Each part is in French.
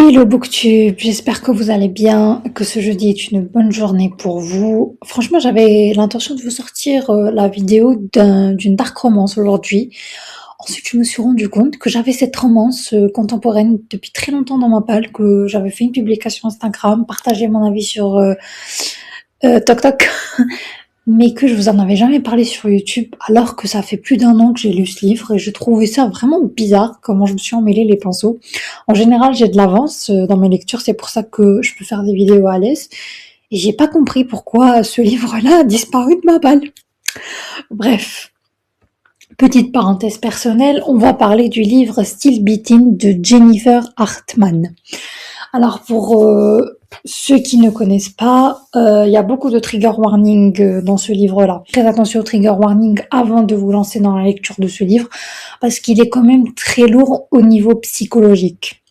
Hello BookTube, j'espère que vous allez bien, que ce jeudi est une bonne journée pour vous. Franchement, j'avais l'intention de vous sortir la vidéo d'une dark romance aujourd'hui. Ensuite, je me suis rendu compte que j'avais cette romance contemporaine depuis très longtemps dans ma palle, que j'avais fait une publication Instagram, partagé mon avis sur TokTok, mais que je vous en avais jamais parlé sur YouTube, alors que ça fait plus d'1 an que j'ai lu ce livre et je trouvais ça vraiment bizarre comment je me suis emmêlé les pinceaux. En général, j'ai de l'avance dans mes lectures, c'est pour ça que je peux faire des vidéos à l'aise. Et j'ai pas compris pourquoi ce livre-là a disparu de ma balle. Bref, petite parenthèse personnelle, on va parler du livre Still Beating de Jennifer Hartmann. Alors pour ceux qui ne connaissent pas, il y a beaucoup de trigger warning dans ce livre-là. Faites attention aux trigger warning avant de vous lancer dans la lecture de ce livre, parce qu'il est quand même très lourd au niveau psychologique.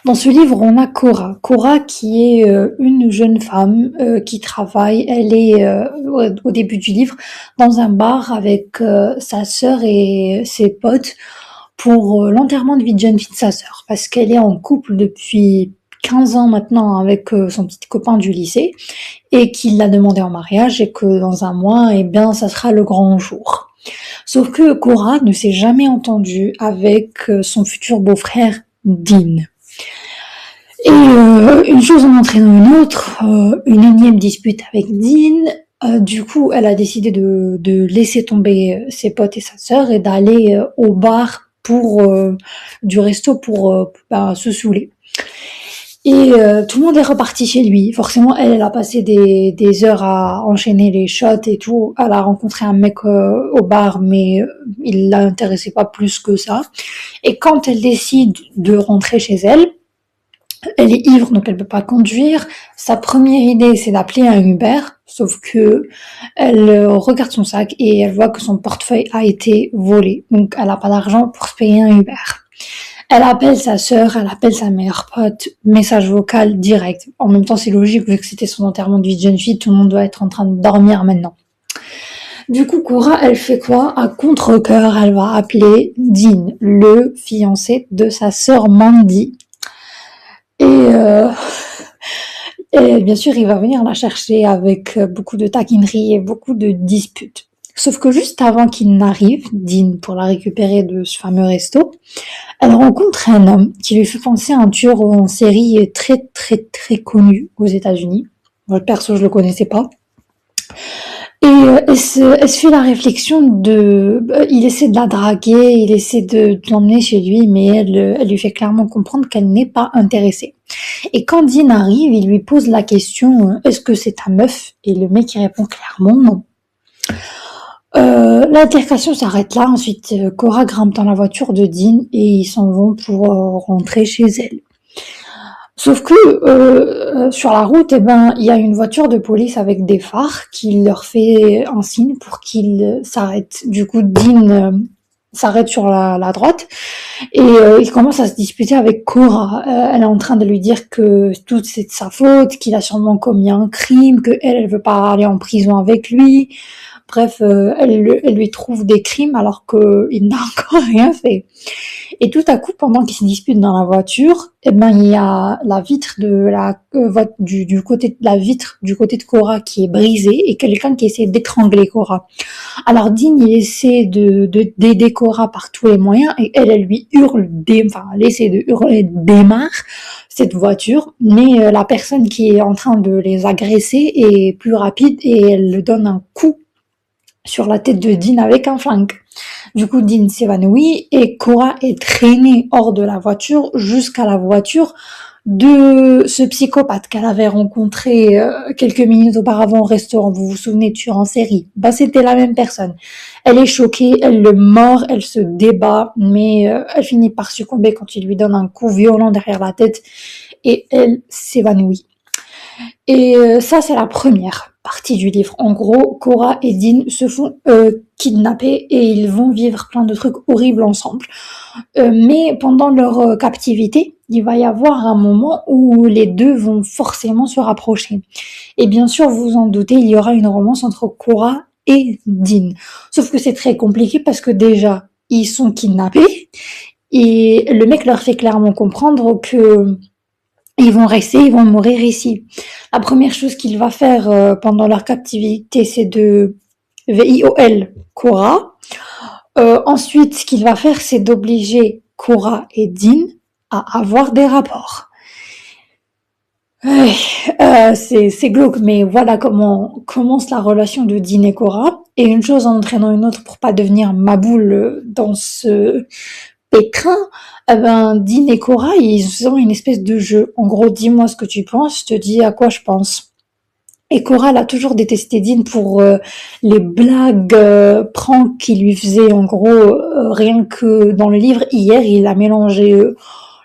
Dans ce livre, on a Cora. Cora qui est une jeune femme qui travaille. Elle est au début du livre dans un bar avec sa sœur et ses potes pour l'enterrement de vie de jeune fille de sa sœur, parce qu'elle est en couple depuis 15 ans maintenant avec son petit copain du lycée et qu'il l'a demandé en mariage et que dans 1 mois, eh bien, ça sera le grand jour. Sauf que Cora ne s'est jamais entendue avec son futur beau-frère Dean. Et une chose en entraînant une autre, une énième dispute avec Dean. Du coup, elle a décidé de laisser tomber ses potes et sa sœur et d'aller au bar du resto pour se saouler. Et tout le monde est reparti chez lui. Forcément, elle a passé des heures à enchaîner les shots et tout. Elle a rencontré un mec au bar, mais il l'intéressait pas plus que ça. Et quand elle décide de rentrer chez elle est ivre, donc elle peut pas conduire. Sa première idée, c'est d'appeler un Uber, sauf que elle regarde son sac et elle voit que son portefeuille a été volé. Donc elle a pas d'argent pour se payer un Uber. Elle appelle sa sœur, elle appelle sa meilleure pote, message vocal direct. En même temps, c'est logique, vu que c'était son enterrement de vie de jeune fille, tout le monde doit être en train de dormir maintenant. Du coup, Cora, elle fait quoi? À contre-cœur, elle va appeler Dean, le fiancé de sa sœur Mandy. Et bien sûr, il va venir la chercher avec beaucoup de taquinerie et beaucoup de disputes. Sauf que juste avant qu'il n'arrive, Dean, pour la récupérer de ce fameux resto, elle rencontre un homme qui lui fait penser à un tueur en série très très très connu aux États-Unis. Moi, perso, je le connaissais pas. Et elle se fait la réflexion il essaie de la draguer, il essaie de l'emmener chez lui, mais elle lui fait clairement comprendre qu'elle n'est pas intéressée. Et quand Dean arrive, il lui pose la question est-ce que c'est ta meuf? Et le mec il répond clairement non. L'altercation s'arrête là. Ensuite, Cora grimpe dans la voiture de Dean et ils s'en vont pour rentrer chez elle. Sauf que sur la route, il y a une voiture de police avec des phares qui leur fait un signe pour qu'ils s'arrêtent. Du coup, Dean s'arrête sur la droite et il commence à se disputer avec Cora. Elle est en train de lui dire que tout c'est de sa faute, qu'il a sûrement commis un crime, que elle veut pas aller en prison avec lui. Bref, elle lui trouve des crimes alors qu'il n'a encore rien fait. Et tout à coup, pendant qu'ils se disputent dans la voiture, il y a la vitre du côté de la vitre du côté de Cora qui est brisée et quelqu'un qui essaie d'étrangler Cora. Alors Dean, il essaie d'aider Cora par tous les moyens et elle lui hurle, elle essaie de hurler démarre cette voiture, mais la personne qui est en train de les agresser est plus rapide et elle le donne un coup sur la tête de Dean avec un flingue. Du coup, Dean s'évanouit et Cora est traînée hors de la voiture jusqu'à la voiture de ce psychopathe qu'elle avait rencontré quelques minutes auparavant au restaurant. Vous vous souvenez, tueur en série. C'était la même personne. Elle est choquée, elle le mord, elle se débat, mais elle finit par succomber quand il lui donne un coup violent derrière la tête et elle s'évanouit. Et ça, c'est la première partie du livre. En gros, Cora et Dean se font kidnapper et ils vont vivre plein de trucs horribles ensemble. Mais pendant leur captivité, il va y avoir un moment où les deux vont forcément se rapprocher. Et bien sûr, vous vous en doutez, il y aura une romance entre Cora et Dean. Sauf que c'est très compliqué parce que déjà, ils sont kidnappés. Et le mec leur fait clairement comprendre que ils vont rester, ils vont mourir ici. La première chose qu'il va faire pendant leur captivité, c'est de VIOL Korra. Ensuite, ce qu'il va faire, c'est d'obliger Korra et Dean à avoir des rapports. Ouais, c'est glauque, mais voilà comment commence la relation de Dean et Korra. Et une chose en entraînant une autre pour pas devenir Maboule dans ce pétrin, eh ben, Dean et Korra, ils ont une espèce de jeu. En gros, dis-moi ce que tu penses, je te dis à quoi je pense. Et Korra, elle a toujours détesté Dean pour les blagues pranks qu'il lui faisait. En gros, rien que dans le livre, hier, il a mélangé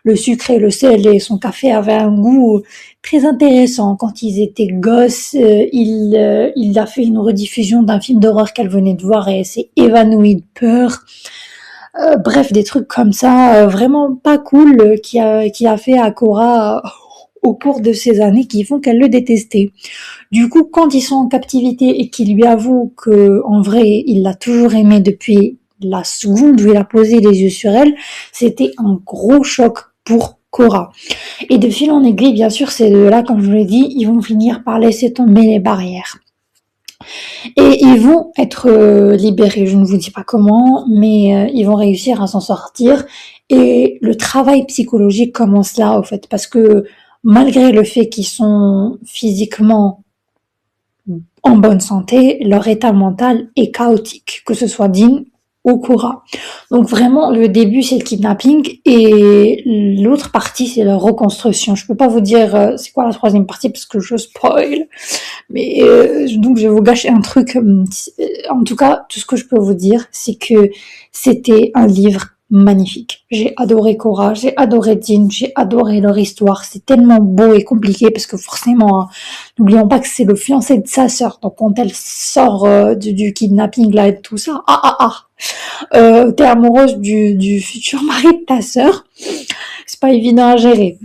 le sucre et le sel et son café avait un goût très intéressant. Quand ils étaient gosses, il a fait une rediffusion d'un film d'horreur qu'elle venait de voir et elle s'est évanouie de peur. Bref, des trucs comme ça, vraiment pas cool, qui a fait à Korra au cours de ces années qui font qu'elle le détestait. Du coup, quand ils sont en captivité et qu'il lui avoue que, en vrai, il l'a toujours aimée depuis la seconde où il a posé les yeux sur elle, c'était un gros choc pour Korra. Et de fil en aiguille, bien sûr, ces deux-là, comme je vous l'ai dit, ils vont finir par laisser tomber les barrières. Et ils vont être libérés, je ne vous dis pas comment, mais ils vont réussir à s'en sortir. Et le travail psychologique commence là, au fait, parce que malgré le fait qu'ils sont physiquement en bonne santé, leur état mental est chaotique, que ce soit Dean ou Korra. Donc vraiment, le début, c'est le kidnapping et l'autre partie, c'est la reconstruction. Je peux pas vous dire c'est quoi la troisième partie parce que je spoil, mais donc je vais vous gâcher un truc. En tout cas, tout ce que je peux vous dire, c'est que c'était un livre magnifique. J'ai adoré Korra, j'ai adoré Dean, j'ai adoré leur histoire. C'est tellement beau et compliqué parce que forcément, hein, n'oublions pas que c'est le fiancé de sa sœur. Donc quand elle sort du kidnapping là et tout ça, t'es amoureuse du futur mari de ta sœur. C'est pas évident à gérer.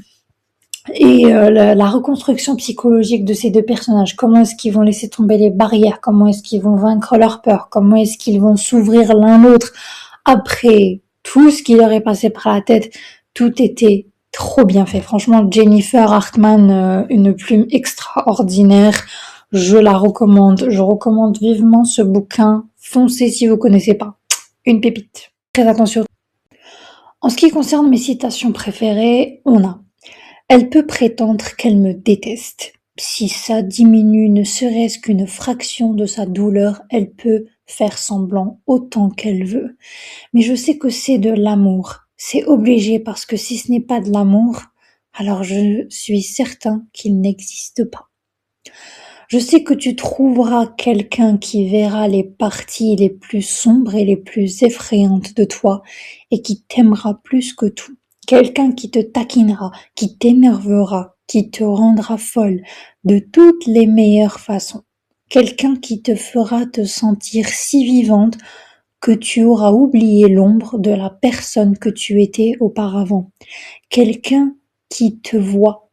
Et la reconstruction psychologique de ces deux personnages, comment est-ce qu'ils vont laisser tomber les barrières, comment est-ce qu'ils vont vaincre leur peur, comment est-ce qu'ils vont s'ouvrir l'un l'autre après tout ce qui leur est passé par la tête, tout était trop bien fait. Franchement, Jennifer Hartman, une plume extraordinaire, je la recommande, je recommande vivement ce bouquin, foncez si vous connaissez pas, une pépite. Très attention. En ce qui concerne mes citations préférées, on a elle peut prétendre qu'elle me déteste. Si ça diminue ne serait-ce qu'une fraction de sa douleur, elle peut faire semblant autant qu'elle veut. Mais je sais que c'est de l'amour. C'est obligé parce que si ce n'est pas de l'amour, alors je suis certain qu'il n'existe pas. Je sais que tu trouveras quelqu'un qui verra les parties les plus sombres et les plus effrayantes de toi et qui t'aimera plus que tout. Quelqu'un qui te taquinera, qui t'énervera, qui te rendra folle de toutes les meilleures façons. Quelqu'un qui te fera te sentir si vivante que tu auras oublié l'ombre de la personne que tu étais auparavant. Quelqu'un qui te voit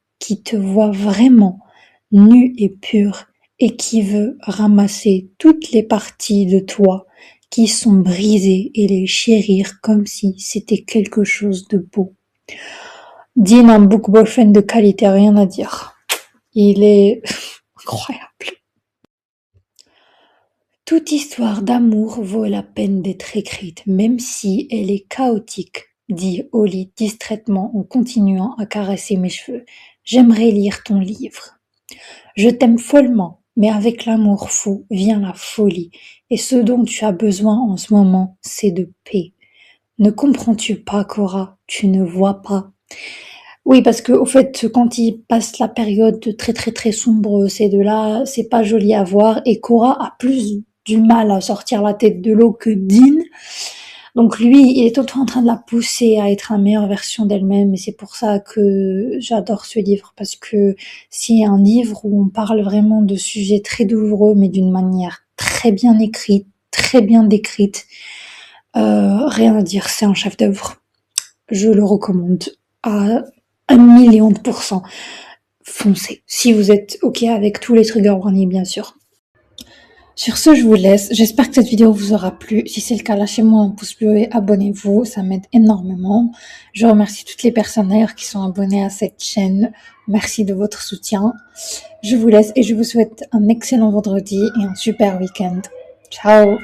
vraiment, nue et pure, et qui veut ramasser toutes les parties de toi qui sont brisées et les chérir comme si c'était quelque chose de beau. Dean, un book boyfriend de qualité, rien à dire. Il est incroyable. Toute histoire d'amour vaut la peine d'être écrite, même si elle est chaotique, dit Holly distraitement en continuant à caresser mes cheveux. J'aimerais lire ton livre. Je t'aime follement, mais avec l'amour fou vient la folie, et ce dont tu as besoin en ce moment, c'est de paix. Ne comprends-tu pas, Cora? Tu ne vois pas. Oui, parce que au fait, quand ils passent la période très très très sombre, ces deux-là, c'est pas joli à voir, et Cora a plus du mal à sortir la tête de l'eau que Dean. Donc lui, il est tout le temps en train de la pousser à être la meilleure version d'elle-même et c'est pour ça que j'adore ce livre parce que c'est un livre où on parle vraiment de sujets très douloureux mais d'une manière très bien écrite, très bien décrite. Rien à dire, c'est un chef-d'œuvre. Je le recommande à 1 000 000%. Foncez. Si vous êtes OK avec tous les trigger warnings, bien sûr. Sur ce, je vous laisse. J'espère que cette vidéo vous aura plu. Si c'est le cas, lâchez-moi un pouce bleu et abonnez-vous. Ça m'aide énormément. Je remercie toutes les personnes d'ailleurs qui sont abonnées à cette chaîne. Merci de votre soutien. Je vous laisse et je vous souhaite un excellent vendredi et un super week-end. Ciao!